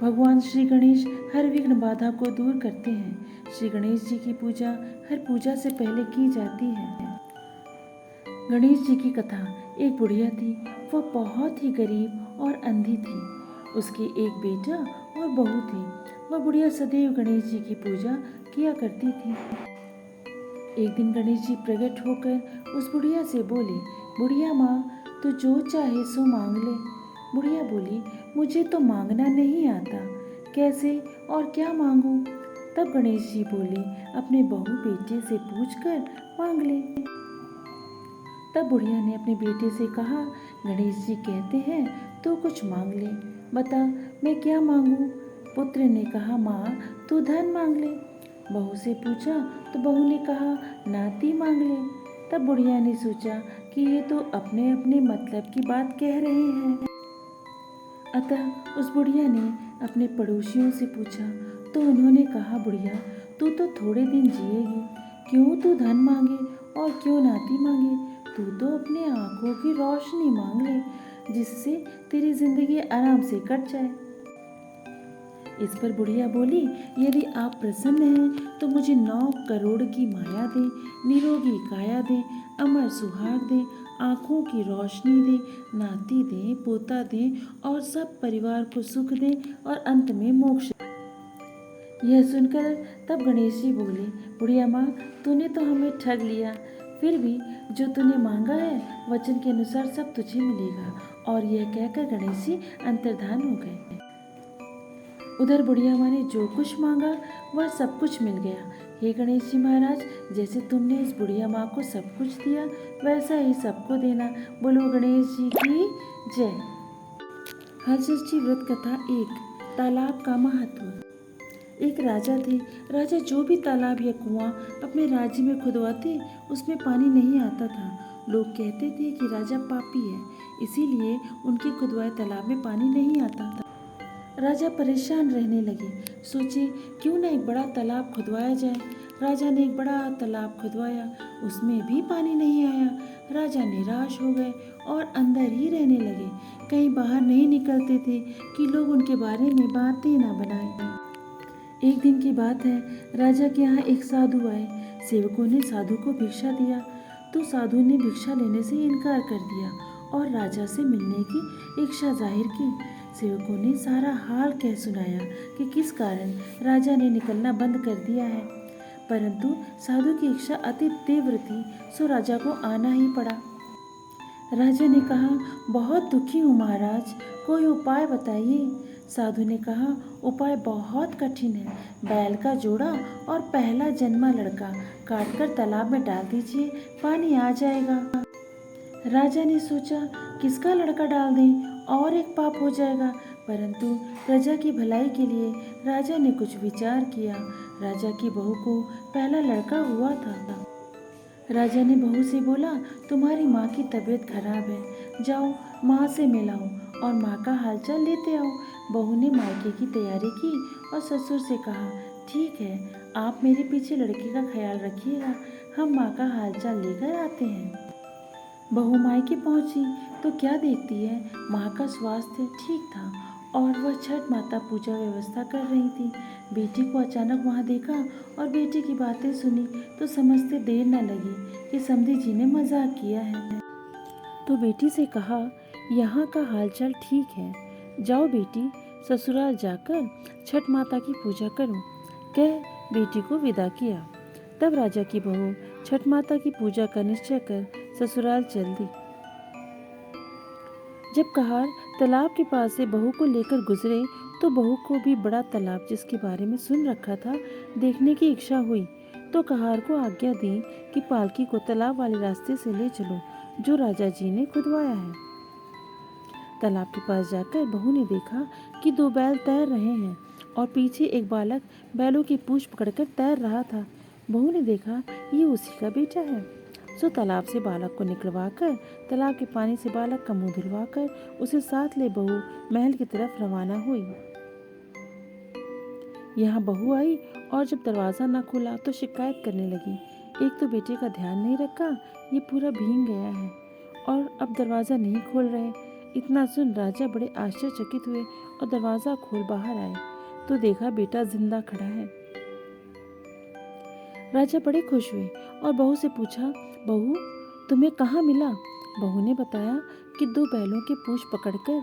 भगवान श्री गणेश हर विघ्न बाधा को दूर करते हैं। श्री गणेश जी की पूजा हर पूजा से पहले की जाती है। गणेश जी की कथा। एक बुढ़िया थी, वह बहुत ही गरीब और अंधी थी। उसके एक बेटा और बहू थी। वह बुढ़िया सदैव गणेश जी की पूजा किया करती थी। एक दिन गणेश जी प्रकट होकर उस बुढ़िया से बोले, बुढ़िया माँ, तू जो चाहे सो मांग ले। बुढ़िया बोली, मुझे तो मांगना नहीं आता, कैसे और क्या मांगूं? तब गणेश जी बोले, अपने बहू बेटे से पूछकर मांग ले। तब बुढ़िया ने अपने बेटे से कहा, गणेश जी कहते हैं तो कुछ मांग ले, बता मैं क्या मांगूं? पुत्र ने कहा, माँ तू धन मांग ले। बहू से पूछा तो बहू ने कहा, नाती मांग ले। तब बुढ़िया ने सोचा कि ये तो अपने अपने मतलब की बात कह रहे हैं। अतः उस बुढ़िया ने अपने पड़ोसियों से पूछा तो उन्होंने कहा, बुढ़िया तू तो थोड़े दिन जिएगी, क्यों तू धन मांगे और क्यों नाती मांगे? तू तो अपने आंखों की रोशनी मांग ले, जिससे तेरी जिंदगी आराम से कट जाए। इस पर बुढ़िया बोली, यदि आप प्रसन्न हैं तो मुझे 9 करोड़ की माया दे, निरोगी काया दे, अमर सुहाग दे, आंखों की रोशनी दे, नाती दे, पोता दे और सब परिवार को सुख दे और अंत में मोक्ष। यह सुनकर तब गणेश जी बोले, बुढ़िया माँ, तूने तो हमें ठग लिया, फिर भी जो तूने मांगा है वचन के अनुसार सब तुझे मिलेगा। और यह कहकर गणेश जी अंतर्धान हो गए। उधर बुढ़िया माँ ने जो कुछ मांगा वह सब कुछ मिल गया। हे गणेश जी महाराज, जैसे तुमने इस बुढ़िया माँ को सब कुछ दिया वैसा ही सबको देना। बोलो गणेश जी की जय। हरषष्ठी व्रत कथा 1। तालाब का महत्व। एक राजा थे। राजा जो भी तालाब या कुआं अपने राज्य में खुदवाते उसमें पानी नहीं आता था। लोग कहते थे कि राजा पापी है, इसीलिए उनके खुदवाए तालाब में पानी नहीं आता था। राजा परेशान रहने लगे। सोचे क्यों न एक बड़ा तालाब खुदवाया जाए। राजा ने एक बड़ा तालाब खुदवाया, उसमें भी पानी नहीं आया। राजा निराश हो गए और अंदर ही रहने लगे। कहीं बाहर नहीं निकलते थे कि लोग उनके बारे में बातें न बनाएं। एक दिन की बात है, राजा के यहाँ एक साधु आए। सेवकों ने साधु को भिक्षा दिया तो साधु ने भिक्षा लेने से इनकार कर दिया और राजा से मिलने की इच्छा जाहिर की। सेवकों ने सारा हाल कह सुनाया कि किस कारण राजा ने निकलना बंद कर दिया है, परंतु साधु की इच्छा अति तीव्र थी, सो राजा को आना ही पड़ा। राजा ने कहा, बहुत दुखी हूँ महाराज, कोई उपाय बताइए। साधु ने कहा, उपाय बहुत कठिन है। बैल का जोड़ा और पहला जन्मा लड़का काटकर तालाब में डाल दीजिए, पानी आ जाएगा। राजा ने सोचा, किसका लड़का डाल दें और एक पाप हो जाएगा, परंतु प्रजा की भलाई के लिए राजा ने कुछ विचार किया। राजा की बहू को पहला लड़का हुआ था। राजा ने बहू से बोला, तुम्हारी माँ की तबीयत खराब है, जाओ माँ से मिलाओ और माँ का हालचाल लेते आओ। बहू ने मायके की तैयारी की और ससुर से कहा, ठीक है, आप मेरे पीछे लड़के का ख्याल रखिएगा, हम माँ का हालचाल लेकर आते हैं। बहू मायके पहुंची तो क्या देखती है, माँ का स्वास्थ्य ठीक था और वह छठ माता पूजा व्यवस्था कर रही थी। बेटी को अचानक वहाँ देखा और बेटी की बातें सुनी तो समझते देर न लगी कि समधी जी ने मजाक किया है। तो बेटी से कहा, यहाँ का हालचाल ठीक है, जाओ बेटी ससुराल जाकर छठ माता की पूजा करो, कह बेटी को विदा किया। तब राजा की बहू छठ माता की पूजा का निश्चय कर ससुराल चल दी। जब कहार तालाब के पास से बहू को लेकर गुजरे तो बहू को भी बड़ा तालाब जिसके बारे में सुन रखा था देखने की इच्छा हुई। तो कहार को आज्ञा दी कि पालकी को तालाब वाले रास्ते से ले चलो जो राजा जी ने खुदवाया है। तालाब के पास जाकर बहू ने देखा कि 2 बैल तैर रहे हैं और पीछे एक बालक बैलों की पूंछ पकड़कर तैर रहा था। बहू ने देखा ये उसी का बेटा है, सो तालाब से बालक को निकलवाकर तालाब के पानी से बालक का मुंह धुलवाकर उसे साथ ले बहू महल की तरफ रवाना हुई। यहाँ बहू आई और जब दरवाज़ा न खुला तो शिकायत करने लगी, एक तो बेटे का ध्यान नहीं रखा, ये पूरा भीग गया है और अब दरवाज़ा नहीं खोल रहे, इतना सुन राजा बड़े आश्चर्यचकित हुए और दरवाजा खोल बाहर आए तो देखा बेटा जिंदा खड़ा है। राजा बड़े खुश हुए और बहू से पूछा, बहू तुम्हें कहाँ मिला? बहू ने बताया कि 2 बैलों के पूंछ पकड़कर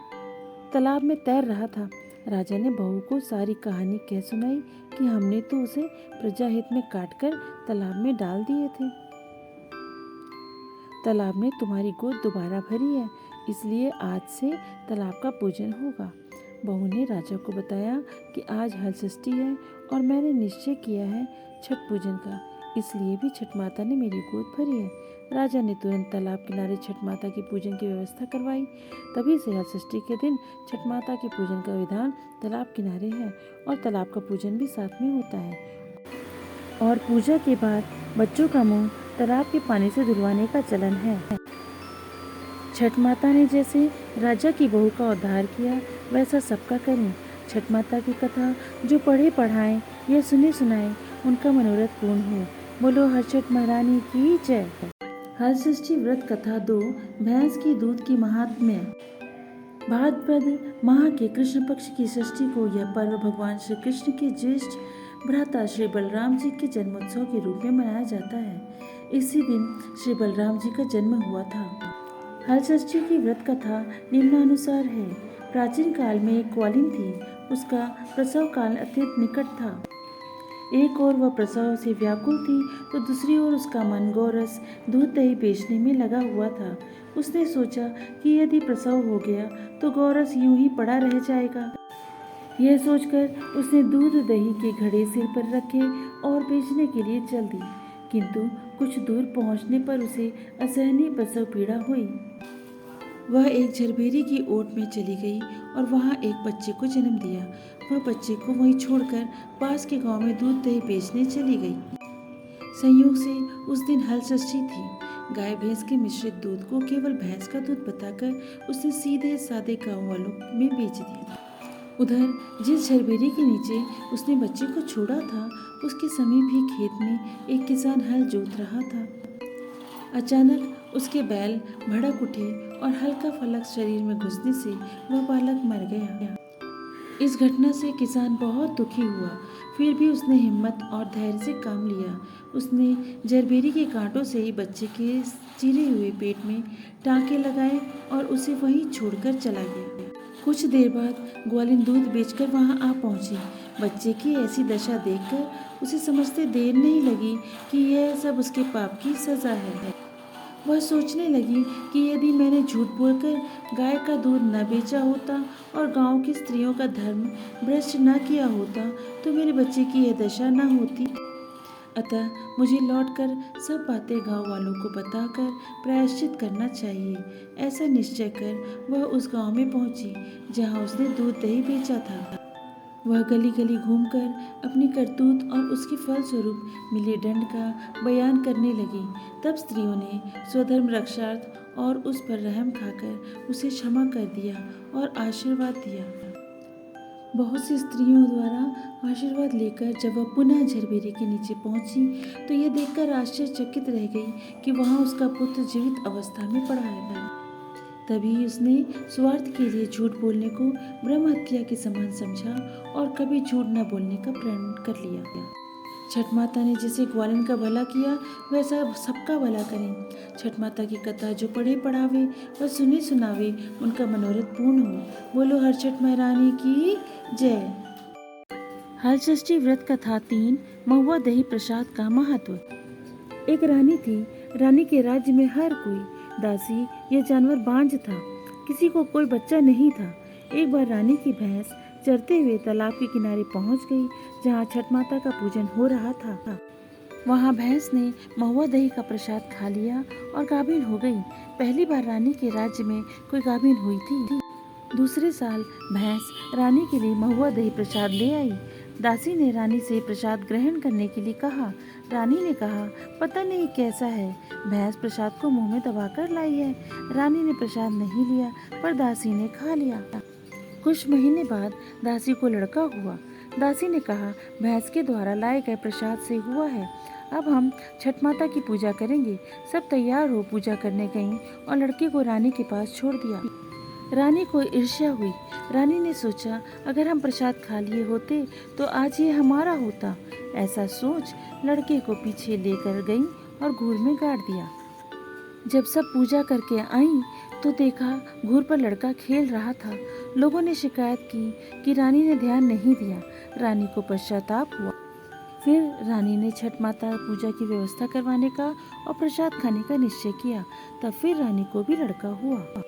तालाब में तैर रहा था। राजा ने बहू को सारी कहानी कह सुनाई कि हमने तो उसे प्रजा हित में काटकर तालाब में डाल दिए थे। तालाब में तुम्हारी गोद दोबारा भरी है, इसलिए आज से तालाब का पूजन होगा। बहू ने राजा को बताया कि आज हल षष्ठी है और मैंने निश्चय किया है छठ पूजन का, इसलिए भी छठ माता ने मेरी गोद भरी है। राजा ने तुरंत तालाब किनारे छठ माता के पूजन की व्यवस्था करवाई। तभी से हल षष्ठी के दिन छठ माता के पूजन का विधान तालाब किनारे है और तालाब का पूजन भी साथ में होता है। और पूजा के बाद बच्चों का मुंह तालाब के पानी से धुलवाने का चलन है। छठ माता ने जैसे राजा की बहू का उद्धार किया वैसा सबका करें। छठ माता की कथा जो पढ़े पढ़ाएं या सुने सुनाएं उनका मनोरथ पूर्ण हो। बोलो हर छठ महारानी की जय। हल षष्ठी व्रत कथा 2 भैंस की दूध की महात्म्य। भाद्रपद माह के कृष्ण पक्ष की षष्ठी को यह पर्व भगवान श्री कृष्ण के ज्येष्ठ भ्राता श्री बलराम जी के जन्मोत्सव के रूप में मनाया जाता है। इसी दिन श्री बलराम जी का जन्म हुआ था। हल षष्ठी की व्रत कथा निम्नानुसार है। प्राचीन काल में एक ग्वालिन थी, उसका प्रसव काल अत्यंत निकट था। एक ओर वह प्रसव से व्याकुल थी तो दूसरी ओर उसका मन गौरस दूध दही बेचने में लगा हुआ था। उसने सोचा कि यदि प्रसव हो गया तो गौरस यूं ही पड़ा रह जाएगा। यह सोचकर उसने दूध दही के घड़े सिर पर रखे और बेचने के लिए चल दी, किंतु कुछ दूर पहुंचने पर उसे असहनीय प्रसव पीड़ा हुई। वह एक झरबेरी की ओट में चली गई और वहां एक बच्चे को जन्म दिया। वह बच्चे को वहीं छोड़कर पास के गांव में दूध दही बेचने चली गई। संयोग से उस दिन हल षष्ठी थी। गाय भैंस के मिश्रित दूध को केवल भैंस का दूध बताकर उसने सीधे सादे गांव वालों में बेच दिया। उधर जिस झरबेरी के नीचे उसने बच्चे को छोड़ा था उसके समीप ही खेत में एक किसान हल जोत रहा था। अचानक उसके बैल भड़क उठे और हल्का फलक शरीर में घुसने से वह बालक मर गया। इस घटना से किसान बहुत दुखी हुआ, फिर भी उसने हिम्मत और धैर्य से काम लिया। उसने जरबेरी के कांटों से ही बच्चे के चिरे हुए पेट में टांके लगाए और उसे वहीं छोड़कर चला गया। कुछ देर बाद ग्वालिन दूध बेचकर वहां आ पहुंची। बच्चे की ऐसी दशा देखकर उसे समझते देर नहीं लगी कि यह सब उसके पाप की सजा है। वह सोचने लगी कि यदि मैंने झूठ बोलकर गाय का दूध न बेचा होता और गांव की स्त्रियों का धर्म भ्रष्ट न किया होता तो मेरे बच्चे की यह दशा न होती। अतः मुझे लौटकर सब बातें गांव वालों को बताकर प्रायश्चित करना चाहिए। ऐसा निश्चय कर वह उस गांव में पहुंची जहां उसने दूध दही बेचा था। वह गली गली घूमकर अपनी करतूत और उसके फलस्वरूप मिले दंड का बयान करने लगी। तब स्त्रियों ने स्वधर्म रक्षार्थ और उस पर रहम खाकर उसे क्षमा कर दिया और आशीर्वाद दिया। बहुत सी स्त्रियों द्वारा आशीर्वाद लेकर जब वह पुनः झरबेरी के नीचे पहुंची तो यह देखकर आश्चर्यचकित रह गई कि वहां उसका पुत्र जीवित अवस्था में पड़ा है। तभी उसने स्वार्थ के लिए झूठ बोलने को ब्रह्म हत्या के समान समझा और कभी झूठ न बोलने का प्रण कर लिया। छठ माता ने जैसे ग्वालिन का भला किया वैसा सबका भला करें। छठ माता की कथा जो पढ़े पढ़ावे व सुने सुनावे उनका मनोरथ पूर्ण हो। बोलो हर छठ महारानी की जय। हल षष्ठी व्रत कथा 3 महुआ दही प्रसाद का महत्व। एक रानी थी। रानी के राज्य में हर कोई दासी यह जानवर बांझ था, किसी को कोई बच्चा नहीं था। एक बार रानी की भैंस चरते हुए तालाब के किनारे पहुंच गई जहां छठ माता का पूजन हो रहा था। वहां भैंस ने महुआ दही का प्रसाद खा लिया और गाभिन हो गई। पहली बार रानी के राज्य में कोई गाभिन हुई थी। दूसरे साल भैंस रानी के लिए महुआ दही प्रसाद ले आई। दासी ने रानी से प्रसाद ग्रहण करने के लिए कहा। रानी ने कहा, पता नहीं कैसा है, भैंस प्रसाद को मुंह में दबाकर लाई है। रानी ने प्रसाद नहीं लिया पर दासी ने खा लिया। कुछ महीने बाद दासी को लड़का हुआ। दासी ने कहा, भैंस के द्वारा लाए गए प्रसाद से हुआ है। अब हम छठ माता की पूजा करेंगे। सब तैयार हो पूजा करने गईं और लड़के को रानी के पास छोड़ दिया। रानी को ईर्ष्या हुई। रानी ने सोचा, अगर हम प्रसाद खा लिए होते तो आज ये हमारा होता। ऐसा सोच लड़के को पीछे लेकर गई और घूर में गाड़ दिया। जब सब पूजा करके आईं तो देखा घूर पर लड़का खेल रहा था। लोगों ने शिकायत की कि रानी ने ध्यान नहीं दिया। रानी को पश्चाताप हुआ। फिर रानी ने छठ माता पूजा की व्यवस्था करवाने का और प्रसाद खाने का निश्चय किया। तब फिर रानी को भी लड़का हुआ।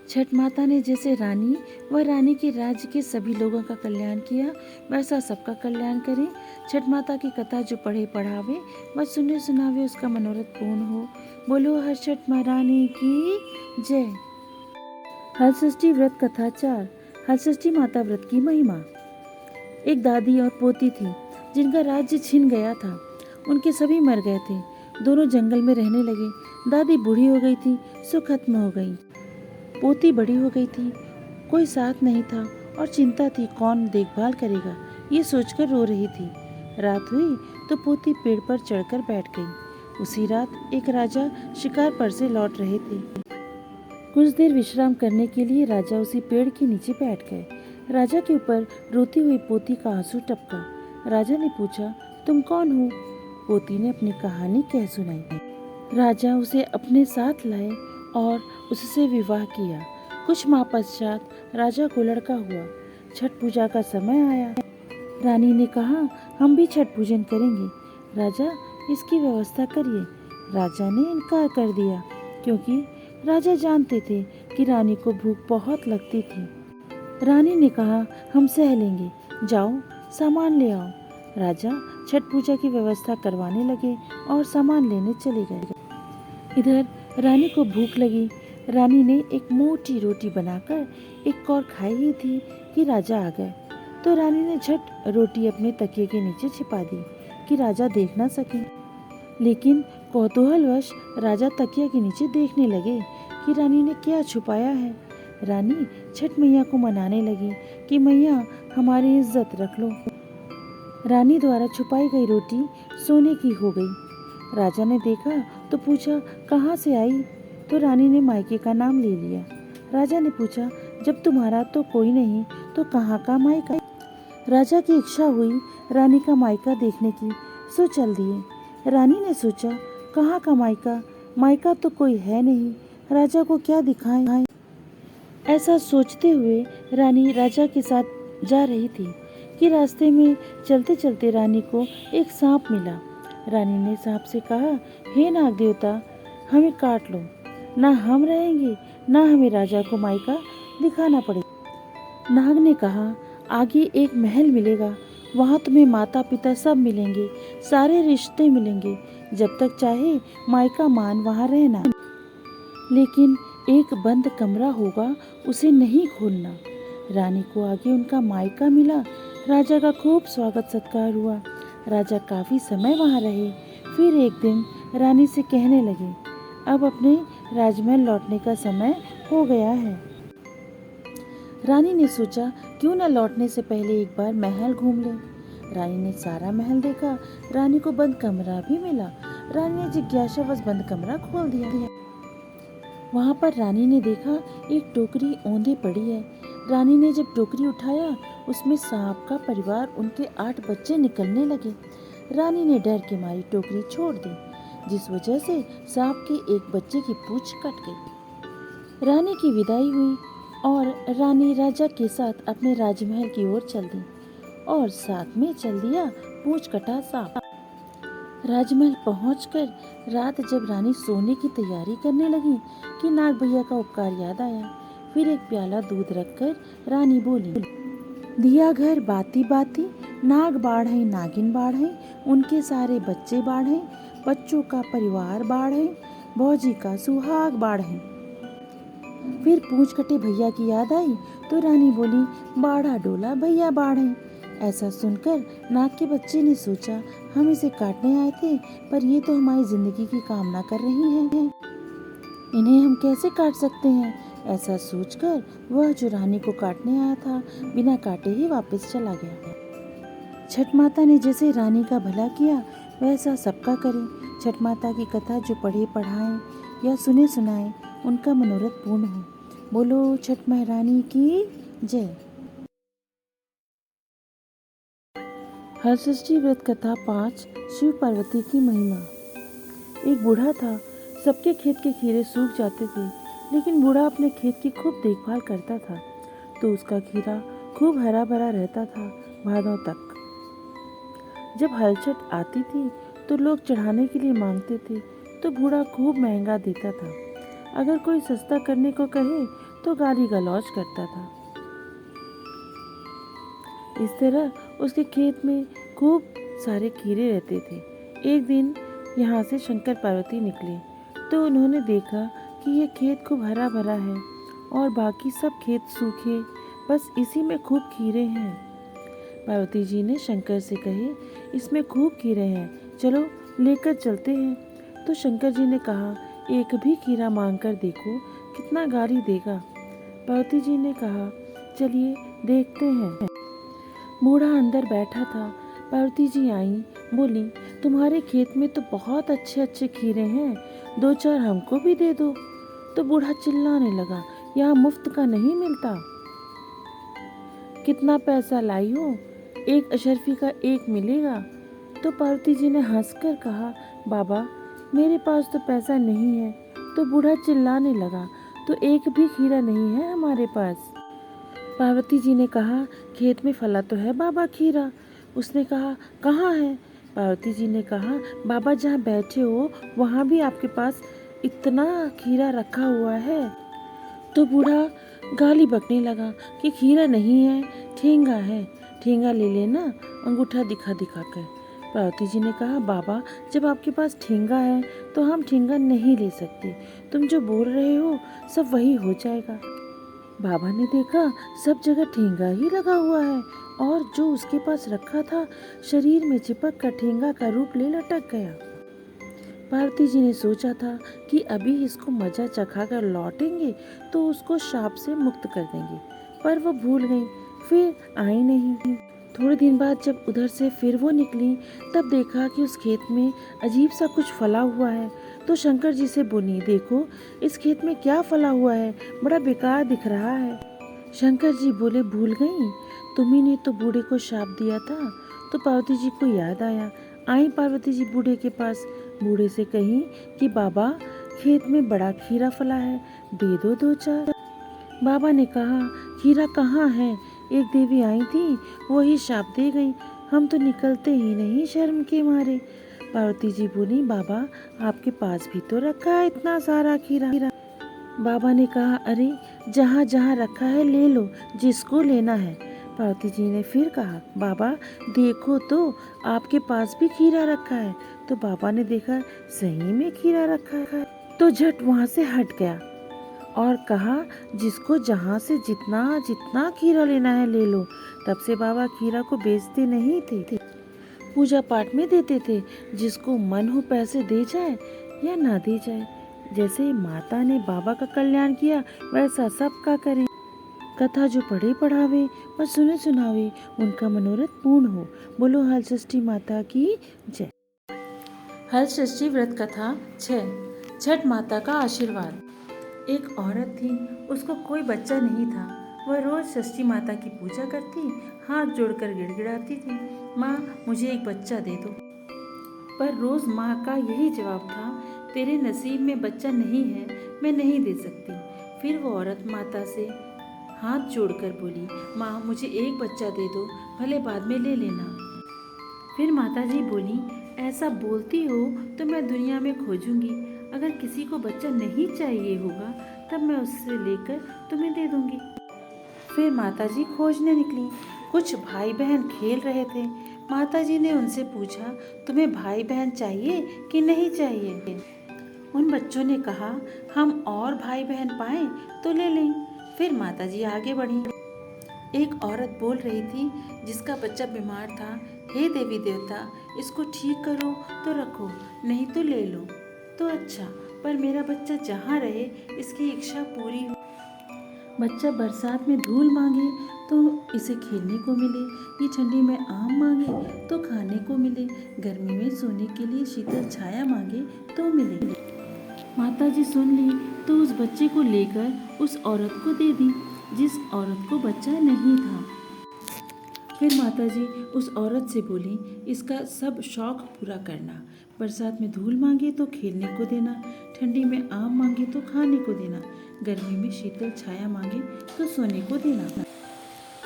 छठ माता ने जैसे रानी व रानी के राज्य के सभी लोगों का कल्याण किया, वैसा सबका कल्याण करे। छठ माता की कथा जो पढ़े पढ़ावे व सुने सुनावे, उसका मनोरथ पूर्ण हो। बोलो हर छठ महारानी की जय। हलषष्ठी व्रत कथा 4। हलषष्ठी माता व्रत की महिमा। एक दादी और पोती थी जिनका राज्य छिन गया था। उनके सभी मर गए थे। दोनों जंगल में रहने लगे। दादी बूढ़ी हो गई थी, सो खत्म हो गई। पोती बड़ी हो गई थी, कोई साथ नहीं था और चिंता थी कौन देखभाल करेगा, ये सोचकर रो रही थी। रात हुई तो पोती पेड़ पर चढ़कर बैठ गई। उसी रात एक राजा शिकार पर से लौट रहे थे। कुछ देर विश्राम करने के लिए राजा उसी पेड़ के नीचे बैठ गए। राजा के ऊपर रोती हुई पोती का आंसू टपका। राजा ने पूछा, तुम कौन हो? पोती ने अपनी कहानी कह सुनाई। राजा उसे अपने साथ लाए और उससे विवाह किया। कुछ माह पश्चात राजा को लड़का हुआ। छठ पूजा का समय आया। रानी ने कहा, हम भी छठ पूजन करेंगे। राजा, इसकी व्यवस्था करिए। राजा ने इनकार कर दिया, क्योंकि राजा जानते थे कि रानी को भूख बहुत लगती थी। रानी ने कहा, हम सह लेंगे, जाओ सामान ले आओ। राजा छठ पूजा की व्यवस्था करवाने लगे और सामान लेने चले गए। इधर रानी को भूख लगी। रानी ने एक मोटी रोटी बनाकर एक कौर खाई ही थी कि राजा आ गए। तो रानी ने झट रोटी अपने तकिए के नीचे छिपा दी कि राजा देख ना सके। लेकिन कौतूहलवश राजा तकिया के नीचे देखने लगे कि रानी ने क्या छुपाया है। रानी छठ मैया को मनाने लगी कि मैया, हमारी इज्जत रख लो। रानी द्वारा छुपाई गई रोटी सोने की हो गई। राजा ने देखा तो पूछा, कहाँ से आई? तो रानी ने मायके का नाम ले लिया। राजा ने पूछा, जब तुम्हारा तो कोई नहीं तो कहाँ का मायका? राजा की इच्छा हुई रानी का मायका देखने की, सो चल दिए। रानी ने सोचा, कहाँ का मायका? मायका तो कोई है नहीं, राजा को क्या दिखाएं? ऐसा सोचते हुए रानी राजा के साथ जा रही थी कि रास्ते में चलते चलते रानी को एक सांप मिला। रानी ने सांप से कहा, हे नाग देवता, हमें काट लो, ना हम रहेंगे ना हमें राजा को मायका दिखाना पड़ेगा। नाग ने कहा, आगे एक महल मिलेगा, वहाँ तुम्हें माता पिता सब मिलेंगे, सारे रिश्ते मिलेंगे, जब तक चाहे मायका मान वहाँ रहना। लेकिन एक बंद कमरा होगा, उसे नहीं खोलना। रानी को आगे उनका मायका मिला। राजा का खूब स्वागत सत्कार हुआ। राजा काफी समय वहाँ रहे। फिर एक दिन रानी से कहने लगे, अब अपने राजमहल लौटने का समय हो गया है। रानी ने सोचा, क्यों न लौटने से पहले एक बार महल घूम ले। रानी ने सारा महल देखा। रानी को बंद कमरा भी मिला। रानी ने जिज्ञासावश बंद कमरा खोल दिया। वहाँ पर रानी ने देखा एक टोकरी औंधी पड़ी है। रानी ने जब टोकरी उठाया, उसमें सांप का परिवार, उनके 8 बच्चे निकलने लगे। रानी ने डर के मारी टोकरी छोड़ दी, जिस वजह से सांप के एक बच्चे की पूंछ कट गई। रानी की विदाई हुई और रानी राजा के साथ अपने राजमहल की ओर चल दी और साथ में चल दिया पूंछ कटा सांप। राजमहल पहुंचकर रात जब रानी सोने की तैयारी करने लगी कि नाग भैया का उपकार याद आया। फिर एक प्याला दूध रखकर रानी बोली, दिया घर बाती बाती, नाग बाढ़े नागिन बाढ़े, उनके सारे बच्चे बाढ़े, बच्चों का परिवार बाढ़े, भौजी का सुहाग बाढ़े। फिर पूंछ कटे भैया की याद आई तो रानी बोली, बाढ़ा डोला भैया बाढ़े। ऐसा सुनकर नाग के बच्चे ने सोचा, हम इसे काटने आए थे, पर ये तो हमारी जिंदगी की कामना कर रही हैं, इन्हें हम कैसे काट सकते हैं। ऐसा सोचकर वह जो रानी को काटने आया था, बिना काटे ही वापस चला गया। छठ माता ने जैसे रानी का भला किया, वैसा सबका करें। छठ माता की कथा जो पढ़े पढ़ाएं या सुने सुनाएं, उनका मनोरथ पूर्ण हो। बोलो छठ महारानी की जय। हरषष्ठी व्रत कथा 5। शिव पार्वती की महिमा। एक बूढ़ा था। सबके खेत के खीरे सूख जाते थे, लेकिन बूढ़ा अपने खेत की खूब देखभाल करता था, तो उसका खीरा खूब हरा भरा रहता था भादों तक। जब हलचट आती थी तो लोग चढ़ाने के लिए मांगते थे, तो बूढ़ा खूब महंगा देता था। अगर कोई सस्ता करने को कहे तो गाली गलौज करता था। इस तरह उसके खेत में खूब सारे खीरे रहते थे। एक दिन यहाँ से शंकर पार्वती निकले तो उन्होंने देखा कि यह खेत खूब हरा भरा है और बाकी सब खेत सूखे, बस इसी में खूब खीरे हैं। पार्वती जी ने शंकर से कहे, इसमें खूब खीरे हैं, चलो लेकर चलते हैं। तो शंकर जी ने कहा, एक भी खीरा मांग कर देखो, कितना गाली देगा। पार्वती जी ने कहा, चलिए देखते हैं। बूढ़ा अंदर बैठा था। पार्वती जी आई, बोली, तुम्हारे खेत में तो बहुत अच्छे अच्छे खीरे हैं, 2-4 हमको भी दे दो। तो बूढ़ा चिल्लाने लगा, यहाँ मुफ्त का नहीं मिलता। कितना पैसा लाई हो? 1 अशर्फी का 1 मिलेगा। तो पार्वती जी ने हंसकर कहा, बाबा मेरे पास तो पैसा नहीं है। तो बूढ़ा चिल्लाने लगा, तो एक भी खीरा नहीं है हमारे पास। पार्वती जी ने कहा, खेत में फला तो है बाबा खीरा। उसने कहा, कहाँ है? पार्वती जी ने कहा, बाबा जहाँ बैठे हो वहाँ भी आपके पास इतना खीरा रखा हुआ है। तो बूढ़ा गाली बकने लगा कि खीरा नहीं है, ठेंगा है, ठेंगा ले लेना, अंगूठा दिखा दिखा कर। पार्वती जी ने कहा, बाबा जब आपके पास ठेंगा है तो हम ठेंगा नहीं ले सकते, तुम जो बोल रहे हो सब वही हो जाएगा। बाबा ने देखा सब जगह ठेंगा ही लगा हुआ है और जो उसके पास रखा था शरीर में चिपक कर ठेंगा का रूप ले लटक गया। पार्वती जी ने सोचा था कि अभी इसको मजा चखा कर लौटेंगे तो उसको शाप से मुक्त कर देंगे, पर वो भूल गई, फिर आई नहीं। थोड़े दिन बाद जब उधर से फिर वो निकली तब देखा कि उस खेत में अजीब सा कुछ फला हुआ है। तो शंकर जी से बोली, देखो इस खेत में क्या फला हुआ है, बड़ा बेकार दिख रहा है। शंकर जी बोले, भूल गई, तुम्ही ने तो बूढ़े को शाप दिया था। तो पार्वती जी को याद आया। आई पार्वती जी बूढ़े के पास, बूढ़े से कही कि बाबा खेत में बड़ा खीरा फला है, दे दो 2-4। बाबा ने कहा, खीरा कहाँ है? एक देवी आई थी, वही शाप दे गई, हम तो निकलते ही नहीं शर्म के मारे। पार्वती जी बोली, बाबा आपके पास भी तो रखा है इतना सारा खीरा। बाबा ने कहा, अरे जहाँ जहाँ रखा है ले लो, जिसको लेना है। पार्वती जी ने फिर कहा, बाबा देखो तो आपके पास भी खीरा रखा है। तो बाबा ने देखा सही में खीरा रखा है, तो झट वहाँ से हट गया और कहा, जिसको जहाँ से जितना जितना खीरा लेना है ले लो। तब से बाबा खीरा को बेचते नहीं थे, पूजा पाठ में देते थे, जिसको मन हो पैसे दे जाए या ना दे जाए। जैसे माता ने बाबा का कल्याण किया वैसा सबका करें। कथा जो पढ़े पढ़ावे और सुने सुनावे, उनका मनोरथ पूर्ण हो। बोलो हलषष्ठी माता की जय। हलषष्ठी व्रत कथा 6। छठ माता का आशीर्वाद। एक औरत थी, उसको कोई बच्चा नहीं था। वह रोज षष्ठी माता की पूजा करती, हाथ जोड़कर गिड़गिड़ाती थी, माँ मुझे एक बच्चा दे दो। पर रोज माँ का यही जवाब था, तेरे नसीब में बच्चा नहीं है, मैं नहीं दे सकती। फिर वो औरत माता से हाथ जोड़कर बोली, माँ मुझे एक बच्चा दे दो, भले बाद में ले लेना। फिर माता जी बोली, ऐसा बोलती हो तो मैं दुनिया में खोजूंगी, अगर किसी को बच्चा नहीं चाहिए होगा तब मैं उससे लेकर तुम्हें दे दूंगी। फिर माता जी खोजने निकली। कुछ भाई बहन खेल रहे थे। माता जी ने उनसे पूछा, तुम्हें भाई बहन चाहिए कि नहीं चाहिए? उन बच्चों ने कहा, हम और भाई बहन पाएं तो ले लें। फिर माता जी आगे बढ़ी। एक औरत बोल रही थी, जिसका बच्चा बीमार था, हे देवी देवता इसको ठीक करो तो रखो, नहीं तो ले लो तो अच्छा, पर मेरा बच्चा जहाँ रहे इसकी इच्छा पूरी हो। बच्चा बरसात में धूल मांगे तो इसे खेलने को मिले, ये ठंडी में आम मांगे तो खाने को मिले, गर्मी में सोने के लिए शीतल छाया मांगे तो मिले। माताजी सुन ली तो उस बच्चे को लेकर उस औरत को दे दी जिस औरत को बच्चा नहीं था। फिर माताजी उस औरत से बोली, इसका सब शौक पूरा करना। बरसात में धूल मांगे तो खेलने को देना, ठंडी में आम मांगे तो खाने को देना, गर्मी में शीतल छाया मांगे तो सोने को देना।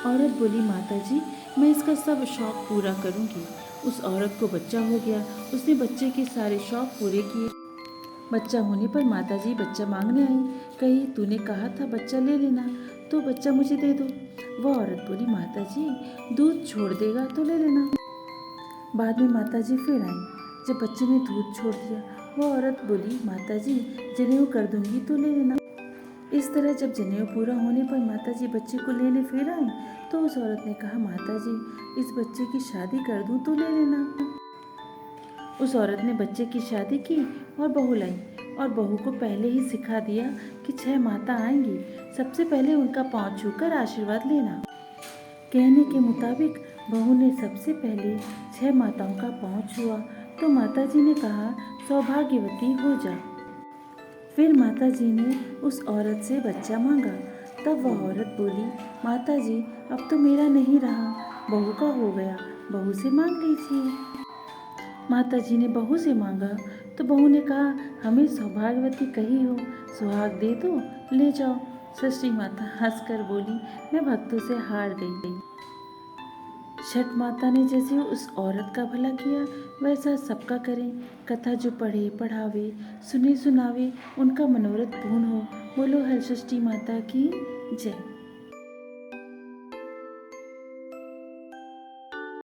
औरत बोली, माताजी मैं इसका सब शौक पूरा करूंगी। उस औरत को बच्चा हो गया। उसने बच्चे के सारे शौक पूरे किए। बच्चा होने पर माताजी बच्चा मांगने आई। कही, तूने कहा था बच्चा ले लेना, तो बच्चा मुझे दे दो। वह औरत बोली, माताजी दूध छोड़ देगा तो ले लेना। बाद में माताजी फिर आई। जब बच्चे ने दूध छोड़ दिया, वह औरत बोली, माताजी जनेऊ कर दूंगी तो ले लेना। इस तरह जब जनेऊ पूरा होने पर माताजी बच्चे को लेने फिर आई तो उस औरत ने कहा, माताजी इस बच्चे की शादी कर दूं तो ले लेना। उस औरत ने बच्चे की शादी की और बहू लाई और बहू को पहले ही सिखा दिया कि 6 माता आएंगी, सबसे पहले उनका पाँव छूकर आशीर्वाद लेना। कहने के मुताबिक बहू ने सबसे पहले 6 माताओं का पाँव छुआ तो माताजी ने कहा, सौभाग्यवती हो जा। फिर माताजी ने उस औरत से बच्चा मांगा। तब वह औरत बोली, माताजी अब तो मेरा नहीं रहा, बहू का हो गया, बहू से मांग लीजिए। माताजी ने बहू से मांगा तो बहू ने कहा, हमें सौभाग्यवती कही हो, सुहाग दे दो, ले जाओ। सृष्टि माता हंसकर बोली, मैं भक्तों से हार गई। छठ माता ने जैसे उस औरत का भला किया वैसा सबका करें। कथा जो पढ़े पढ़ावे, सुने सुनावे, उनका मनोरथ पूर्ण हो। बोलो हर सृष्टि माता की जय।